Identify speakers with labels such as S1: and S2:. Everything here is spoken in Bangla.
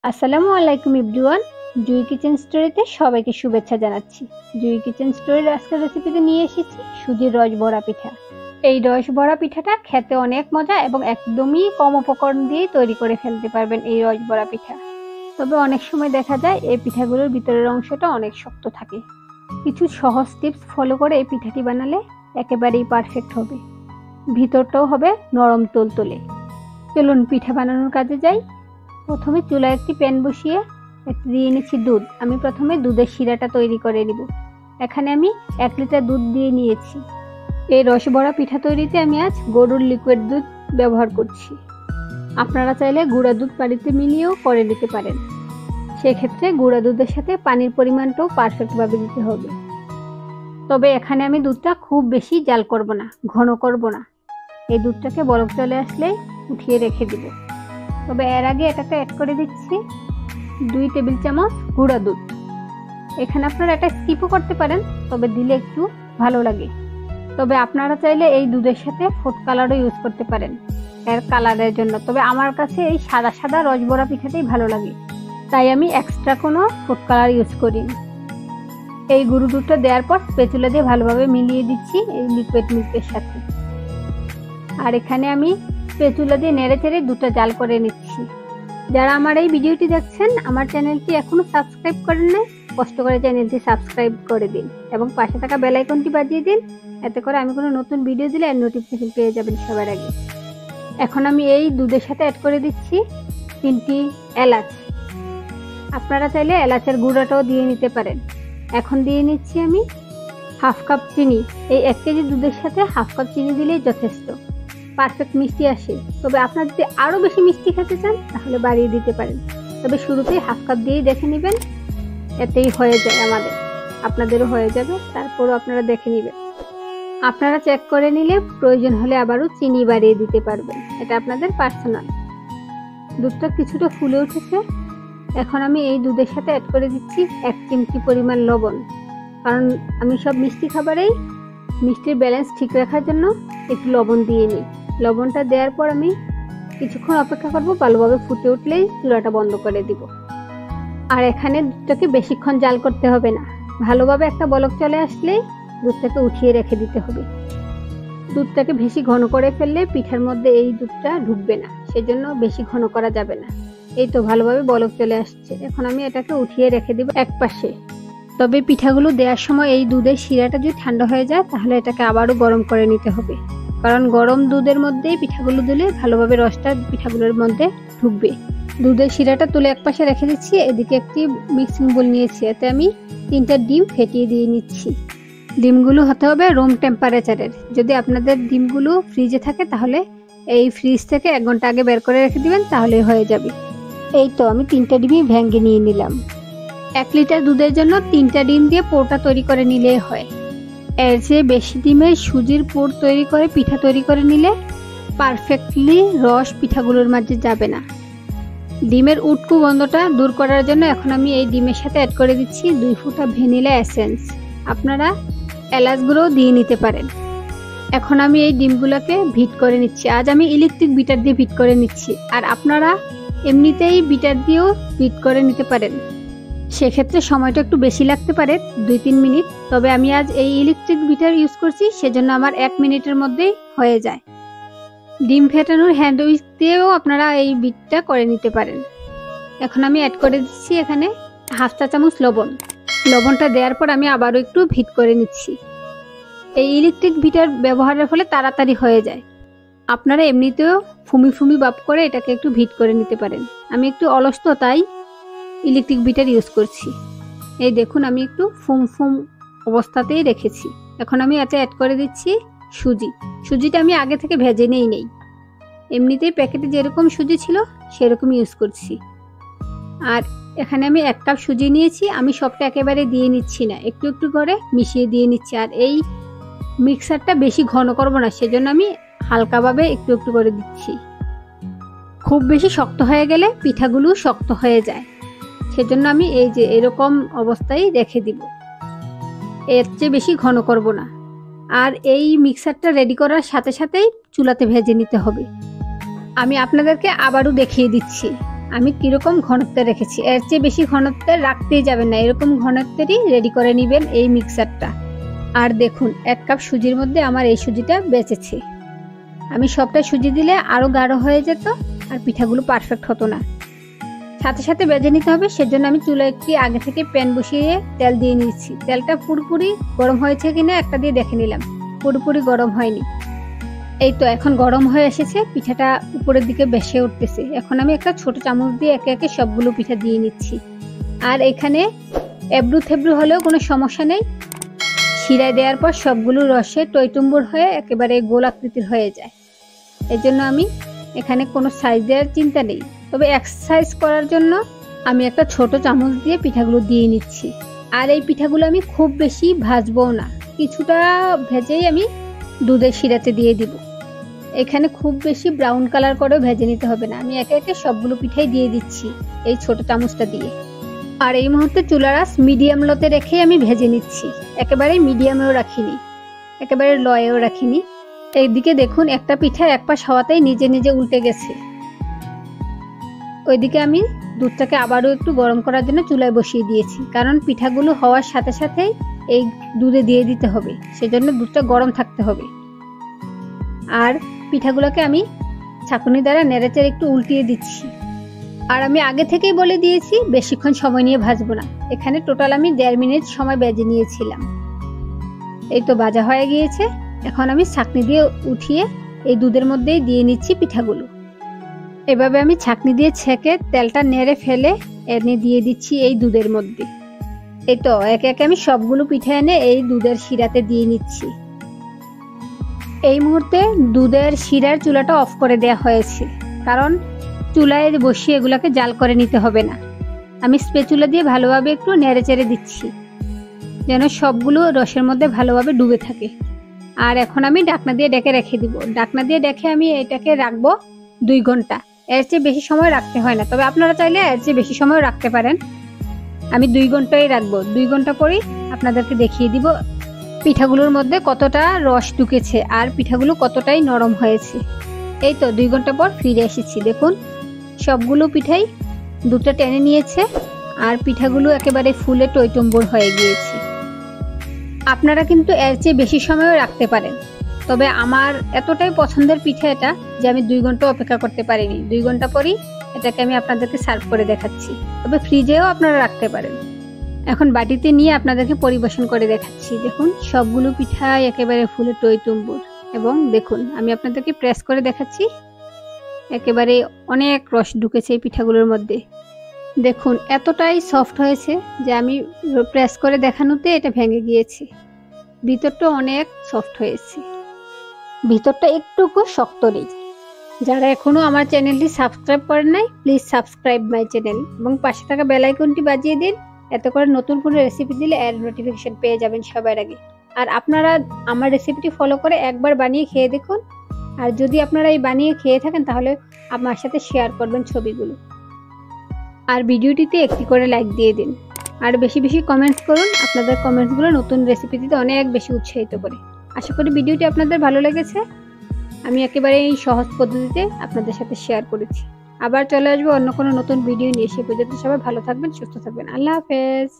S1: আসসালামু আলাইকুম এভরিওয়ান। জুই কিচেন স্টোরিতে সবাইকে শুভেচ্ছা জানাচ্ছি। জুই কিচেন স্টোরির আজকের রেসিপিতে নিয়ে এসেছি সুজির রস বড়া পিঠা। এই রস বড়া পিঠাটা খেতে অনেক মজা এবং একদমই কম উপকরণ দিয়ে তৈরি করে ফেলতে পারবেন এই রস বড়া পিঠা। তবে অনেক সময় দেখা যায় এই পিঠাগুলোর ভিতরের অংশটা অনেক শক্ত থাকে। কিছু সহজ টিপস ফলো করে এই পিঠাটি বানালে একেবারেই পারফেক্ট হবে, ভিতরটাও হবে নরম তুলতুলে। চলুন পিঠা বানানোর কাজে যাই। প্রথমে চুলায় একটি প্যান বসিয়ে দিয়ে নিচ্ছি দুধ। আমি প্রথমে দুধের শিরাটা তৈরি করে নিব। এখানে আমি 1 লিটার দুধ দিয়ে নিয়েছি। এই রসবড়া পিঠা তৈরিতে আমি আজ গরুর লিকুইড দুধ ব্যবহার করছি। আপনারা চাইলে গুঁড়া দুধ পানিতে মিলিয়েও করে নিতে পারেন। সেক্ষেত্রে গুঁড়া দুধের সাথে পানির পরিমাণটাও পারফেক্টভাবে দিতে হবে। তবে এখানে আমি দুধটা খুব বেশি জাল করব না, ঘন করব না। এই দুধটাকে বলক চলে আসলে উঠিয়ে রেখে দিব। তবে এর আগে এটাতে অ্যাড করে দিচ্ছি 2 টেবিল চামচ গুঁড়া দুধ। এখানে আপনারা এটা স্কিপও করতে পারেন, তবে দিলে একটু ভালো লাগে। তবে আপনারা চাইলে এই দুধের সাথে ফুড কালারও ইউজ করতে পারেন এর কালারের জন্য। তবে আমার কাছে এই সাদা সাদা রসবড়া পিঠাটাই ভালো লাগে, তাই আমি এক্সট্রা কোনো ফুড কালার ইউজ করিনি। এই গুঁড়ো দুধটা দেওয়ার পর স্প্যাচুলা দিয়ে ভালোভাবে মিলিয়ে দিচ্ছি এই লিকুইড মিল্কের সাথে। আর এখানে আমি স্প্যাচুলা দিয়ে নেড়ে চেড়ে দুধটা জাল করে নিচ্ছি। যারা আমার এই ভিডিওটি দেখছেন, আমার চ্যানেলটি এখনো সাবস্ক্রাইব করেন না, কষ্ট করে চ্যানেলটি সাবস্ক্রাইব করে দিন এবং পাশে থাকা বেল আইকনটি বাজিয়ে দিন। এতে করে আমি কোনো নতুন ভিডিও দিলে এর নোটিফিকেশন পেয়ে যাবেন সবার আগে। এখন আমি এই দুধের সাথে অ্যাড করে দিচ্ছি 3টি এলাচ। আপনারা চাইলে এলাচের গুঁড়াটাও দিয়ে নিতে পারেন। এখন দিয়ে নিচ্ছি আমি 1/2 কাপ চিনি। এই 1 কেজি দুধের সাথে 1/2 কাপ চিনি দিলেই যথেষ্ট, পারফেক্ট মিষ্টি আসে। তবে আপনারা যদি আরো বেশি মিষ্টি খেতে চান তাহলে বাড়িয়ে দিতে পারেন। তবে শুরুতেই 1/2 কাপ দিয়েই দেখে নেবেন, এতেই হয়ে যায় আমাদের। আপনাদেরও হয়ে যাবে, তারপরও আপনারা দেখে নেবেন। আপনারা চেক করে নিলে প্রয়োজন হলে আবারও চিনি বাড়িয়ে দিতে পারবেন, এটা আপনাদের পার্সোনাল। দুধটা কিছুটা ফুলে উঠেছে। এখন আমি এই দুধের সাথে অ্যাড করে দিচ্ছি 1 চিমটি পরিমাণ লবণ, কারণ আমি সব মিষ্টি খাবারেই মিষ্টির ব্যালেন্স ঠিক রাখার জন্য একটু লবণ দিয়ে নিই। লবণটা দেওয়ার পর আমি কিছুক্ষণ অপেক্ষা করব, ভালোভাবে ফুটে উঠলেই চুলাটা বন্ধ করে দিব। আর এখানে দুধটাকে বেশিক্ষণ জাল করতে হবে না, ভালোভাবে একটা বলক চলে আসলেই দুধটাকে উঠিয়ে রেখে দিতে হবে। দুধটাকে বেশি ঘন করে ফেললে পিঠার মধ্যে এই দুধটা ঢুকবে না, সেজন্য বেশি ঘন করা যাবে না। এই তো ভালোভাবে বলক চলে আসছে। এখন আমি এটাকে উঠিয়ে রেখে দিব এক পাশে। তবে পিঠাগুলো দেওয়ার সময় এই দুধের শিরাটা যদি ঠান্ডা হয়ে যায় তাহলে এটাকে আবারও গরম করে নিতে হবে, কারণ গরম দুধের মধ্যেই পিঠাগুলো দিলে ভালোভাবে রসটা পিঠাগুলোর মধ্যে ঢুকবে। দুধের শিরাটা তুলে একপাশে রেখে দিচ্ছি। এদিকে একটি মিক্সিং বোল নিয়েছি, এতে আমি 3টা ডিম ফেটিয়ে দিয়ে নিচ্ছি। ডিমগুলো হতে হবে রুম টেম্পারেচারের। যদি আপনাদের ডিমগুলো ফ্রিজে থাকে তাহলে এই ফ্রিজ থেকে 1 ঘন্টা আগে বের করে রেখে দিবেন, তাহলেই হয়ে যাবে। এই তো আমি 3টা ডিমই ভেঙে নিয়ে নিলাম। 1 লিটার দুধের জন্য 3টা ডিম দিয়ে পোরটা তৈরি করে নিলেই হয়। এর চেয়ে বেশি ডিমের সুজির পোর তৈরি করে পিঠা তৈরি করে নিলে পারফেক্টলি রস পিঠাগুলোর মাঝে যাবে না। ডিমের উটকো গন্ধটা দূর করার জন্য এখন আমি এই ডিমের সাথে অ্যাড করে দিচ্ছি 2 ফোঁটা ভ্যানিলা এসেন্স। আপনারা এলাচ গুঁড়োও দিয়ে নিতে পারেন। এখন আমি এই ডিমগুলোকে বিট করে নিচ্ছি। আজ আমি ইলেকট্রিক বিটার দিয়ে বিট করে নিচ্ছি, আর আপনারা এমনিতেই বিটার দিয়েও বিট করে নিতে পারেন। সেক্ষেত্রে সময়টা একটু বেশি লাগতে পারে, 2-3 মিনিট। তবে আমি আজ এই ইলেকট্রিক বিটার ইউজ করছি, সেজন্য আমার 1 মিনিটের মধ্যেই হয়ে যায়। ডিম ফেটানোর হ্যান্ড উইস্ক দিয়েও আপনারা এই বিটটা করে নিতে পারেন। এখন আমি অ্যাড করে দিচ্ছি এখানে 1/2 চা চামচ লবণ। লবণটা দেওয়ার পর আমি আবারও একটু ভিট করে নিচ্ছি। এই ইলেকট্রিক বিটার ব্যবহারের ফলে তাড়াতাড়ি হয়ে যায়। আপনারা এমনিতেও ফুমি ফুমি ভাব করে এটাকে একটু ভিট করে নিতে পারেন। আমি একটু অলস তো, তাই ইলেকট্রিক বিটার ইউজ করছি। এই দেখুন আমি একটু ফুম ফুম অবস্থাতেই রেখেছি। এখন আমি এতে অ্যাড করে দিচ্ছি সুজি। সুজিটা আমি আগে থেকে ভেজে নেই, এমনিতেই প্যাকেটে যেরকম সুজি ছিল সেরকম ইউজ করছি। আর এখানে আমি 1 কাপ সুজি নিয়েছি। আমি সবটা একেবারে দিয়ে নিচ্ছি না, একটু একটু করে মিশিয়ে দিয়ে নিচ্ছি। আর এই মিক্সারটা বেশি ঘন করব না, সেজন্য আমি হালকাভাবে একটু একটু করে দিচ্ছি। খুব বেশি শক্ত হয়ে গেলে পিঠাগুলো শক্ত হয়ে যায়, সেজন্য আমি এই যে এরকম অবস্থায় রেখে দিব, এর চেয়ে বেশি ঘন করব না। আর এই মিক্সারটা রেডি করার সাথে সাথেই চুলাতে ভেজে নিতে হবে। আমি আপনাদেরকে আবারও দেখিয়ে দিচ্ছি। আমি কিরকম ঘনত্বে রেখেছি। এর চেয়ে বেশি ঘনত্বে রাখতেই যাবেন না, এরকম ঘনত্বেরই রেডি করে নেবেন এই মিক্সারটা। আর দেখুন 1 কাপ সুজির মধ্যে আমার এই সুজিটা বেঁচেছে। আমি সবটা সুজি দিলে আরও গাঢ় হয়ে যেত আর পিঠাগুলো পারফেক্ট হতো না। সাথে সাথে বেজে নিতে হবে, সেজন্য আমি চুলায় একটি আগে থেকে প্যান বসিয়ে তেল দিয়ে নিয়েছি। তেলটা পুরোপুরি গরম হয়েছে কিনা একটা দিয়ে দেখে নিলাম, পুরোপুরি গরম হয়নি। এই তো এখন গরম হয়ে এসেছে, পিঠাটা উপরের দিকে ভেসে উঠতেছে। এখন আমি একটা ছোট চামচ দিয়ে একে একে সবগুলো পিঠা দিয়ে নিচ্ছি। আর এখানে এবড়ু থেবড়ু হলেও কোনো সমস্যা নেই, শিরায় দেওয়ার পর সবগুলো রসে টইটুম্বুর হয়ে একেবারে গোল আকৃতির হয়ে যায়। এই জন্য আমি এখানে কোনো সাইজ দেওয়ার চিন্তা নেই। তবে এক্সারসাইজ করার জন্য আমি একটা ছোট চামচ দিয়ে পিঠাগুলো দিয়ে নিচ্ছি। আর এই পিঠাগুলো আমি খুব বেশি ভাজবো না, কিছুটা ভেজেই আমি দুধের শিরাতে দিয়ে দিব। এখানে খুব বেশি ব্রাউন কালার করেও ভেজে নিতে হবে না, আমি একে একে সবগুলো পিঠাই দিয়ে দিচ্ছি এই ছোট চামচটা দিয়ে। আর এই মুহূর্তে চুলার আঁচ মিডিয়াম লোতে রেখে আমি ভেজে নিচ্ছি, একেবারে মিডিয়ামেও রাখিনি, একেবারে লয়েও রাখিনি। এইদিকে দেখুন একটা পিঠা এক পাশ হওয়াতেই নিজে নিজে উল্টে গেছে। ওইদিকে আমি দুধটাকে আবারও একটু গরম করার জন্য চুলায় বসিয়ে দিয়েছি, কারণ পিঠাগুলো হওয়ার সাথে সাথেই এই দুধে দিয়ে দিতে হবে, সেজন্য দুধটা গরম থাকতে হবে। আর পিঠাগুলোকে আমি ছাঁকুনি দ্বারা নেড়েচেড়ে একটু উল্টিয়ে দিচ্ছি। আর আমি আগে থেকেই বলে দিয়েছি বেশিক্ষণ সময় নিয়ে ভাজবো না, এখানে টোটাল আমি 1.5 মিনিট সময় ভেজে নিয়েছিলাম। এই তো ভাজা হয়ে গিয়েছে, এখন আমি ছাঁকনি দিয়ে উঠিয়ে এই দুধের মধ্যেই দিয়ে নিচ্ছি পিঠাগুলো। এভাবে আমি ছাঁকনি দিয়ে ছেঁকে তেলটা নেড়ে ফেলে এনে দিয়ে দিচ্ছি এই দুধের মধ্যে। এই তো একে একে আমি সবগুলো পিঠা এনে এই দুধের শিরাতে দিয়ে নিচ্ছি। এই মুহূর্তে দুধের শিরার চুলাটা অফ করে দেওয়া হয়েছে, কারণ চুলায় বসিয়ে এগুলোকে জাল করে নিতে হবে না। আমি স্প্যাচুলা দিয়ে ভালোভাবে একটু নেড়ে চেড়ে দিচ্ছি যেন সবগুলো রসের মধ্যে ভালোভাবে ডুবে থাকে। আর এখন আমি ঢাকনা দিয়ে ডেকে রেখে দিব। ঢাকনা দিয়ে ডেকে আমি এটাকে রাখবো 2 ঘন্টা। এর চেয়ে বেশি সময় রাখতে হয় না, তবে আপনারা চাইলে এর চেয়ে বেশি সময় রাখতে পারেন। আমি 2 ঘন্টাই রাখবো। 2 ঘন্টা পরেই আপনাদেরকে দেখিয়ে দিব পিঠাগুলোর মধ্যে কতটা রস ঢুকেছে আর পিঠাগুলো কতটাই নরম হয়েছে। এই তো 2 ঘন্টা পর ফিরে এসেছি, দেখুন সবগুলো পিঠাই দুধটা টেনে নিয়েছে আর পিঠাগুলো একেবারে ফুলে টইটুম্বুর হয়ে গিয়েছে। আপনারা কিন্তু এর চেয়ে বেশি সময়ও রাখতে পারেন, তবে আমার এতটাই পছন্দের পিঠা এটা যে আমি 2 ঘন্টা অপেক্ষা করতে পারিনি। 2 ঘন্টা পরই এটাকে আমি আপনাদেরকে সার্ভ করে দেখাচ্ছি, তবে ফ্রিজেও আপনারা রাখতে পারেন। এখন বাটিতে নিয়ে আপনাদেরকে পরিবেশন করে দেখাচ্ছি। দেখুন সবগুলো পিঠা একেবারে ফুলে টইটুম্বুর, এবং দেখুন আমি আপনাদেরকে প্রেস করে দেখাচ্ছি, একেবারে অনেক রস ঢুকেছে এই পিঠাগুলোর মধ্যে। দেখুন এতটাই সফট হয়েছে যে আমি প্রেস করে দেখানোতে এটা ভেঙে গিয়েছে। ভিতরটা অনেক সফট হয়েছে, ভিতরটা একটুকু শক্ত নেই। যারা এখনো আমার চ্যানেলটি সাবস্ক্রাইব করেন নাই, প্লিজ সাবস্ক্রাইব মাই চ্যানেল এবং পাশে থাকা বেল আইকনটি বাজিয়ে দিন, এতে করে নতুন কোনো রেসিপি দিলে এর নোটিফিকেশন পেয়ে যাবেন সবার আগে। আর আপনারা আমার রেসিপিটি ফলো করে একবার বানিয়ে খেয়ে দেখুন, আর যদি আপনারা এই বানিয়ে খেয়ে থাকেন তাহলে আমার সাথে শেয়ার করবেন ছবিগুলো। আর ভিডিওটিতে একটি করে লাইক দিয়ে দিন, আর বেশি বেশি কমেন্টস করুন। আপনাদের কমেন্টসগুলো নতুন রেসিপি দিতে অনেক বেশি উৎসাহিত করে। আশা করি ভিডিওটি আপনাদের ভালো লেগেছে। আমি একেবারে এই সহজ পদ্ধতিতে আপনাদের সাথে শেয়ার করেছি। আবার চলে আসবো অন্য কোনো নতুন ভিডিও নিয়ে। সে পর্যন্ত সবাই ভালো থাকবেন, সুস্থ থাকবেন। আল্লাহ হাফেজ।